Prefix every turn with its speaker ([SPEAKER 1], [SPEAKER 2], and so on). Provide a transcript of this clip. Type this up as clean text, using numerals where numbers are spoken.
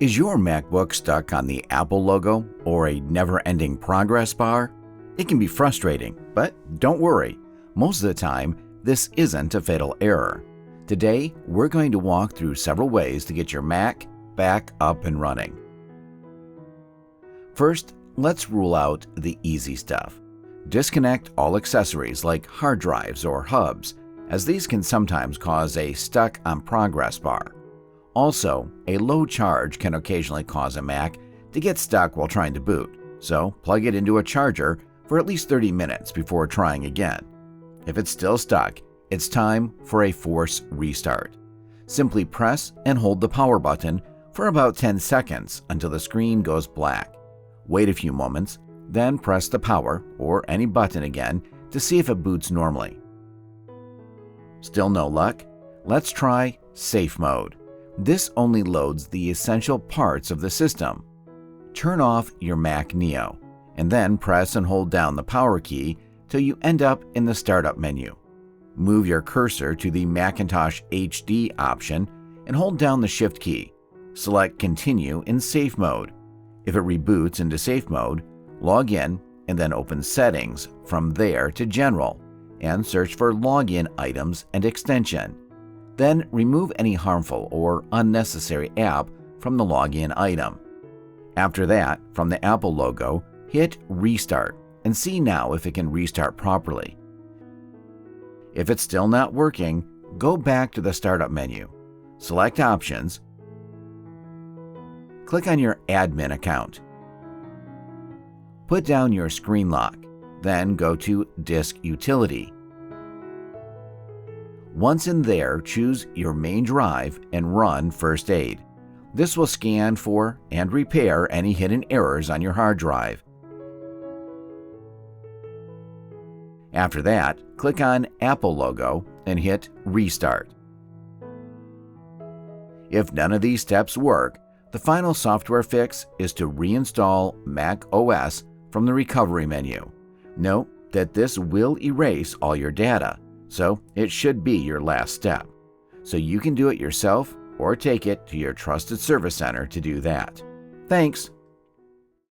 [SPEAKER 1] Is your MacBook stuck on the Apple logo or a never-ending progress bar? It can be frustrating, but don't worry. Most of the time, this isn't a fatal error. Today, we're going to walk through several ways to get your Mac back up and running. First, let's rule out the easy stuff. Disconnect all accessories like hard drives or hubs, as these can sometimes cause a stuck on progress bar. Also, a low charge can occasionally cause a Mac to get stuck while trying to boot, so plug it into a charger for at least 30 minutes before trying again. If it's still stuck, it's time for a force restart. Simply press and hold the power button for about 10 seconds until the screen goes black. Wait a few moments, then press the power or any button again to see if it boots normally. Still no luck? Let's try Safe Mode. This only loads the essential parts of the system. Turn off your Mac Neo, and then press and hold down the power key till you end up in the startup menu. Move your cursor to the Macintosh HD option and hold down the Shift key. Select Continue in Safe Mode. If it reboots into Safe Mode, log in and then open Settings from there to General and search for Login Items and Extension. Then remove any harmful or unnecessary app from the login item. After that, from the Apple logo, hit Restart and see now if it can restart properly. If it's still not working, go back to the Startup menu. Select Options. Click on your admin account. Put down your screen lock, then go to Disk Utility. Once in there, choose your main drive and run First Aid. This will scan for and repair any hidden errors on your hard drive. After that, click on Apple logo and hit Restart. If none of these steps work, the final software fix is to reinstall macOS from the recovery menu. Note that this will erase all your data, so it should be your last step. So you can do it yourself or take it to your trusted service center to do that. Thanks.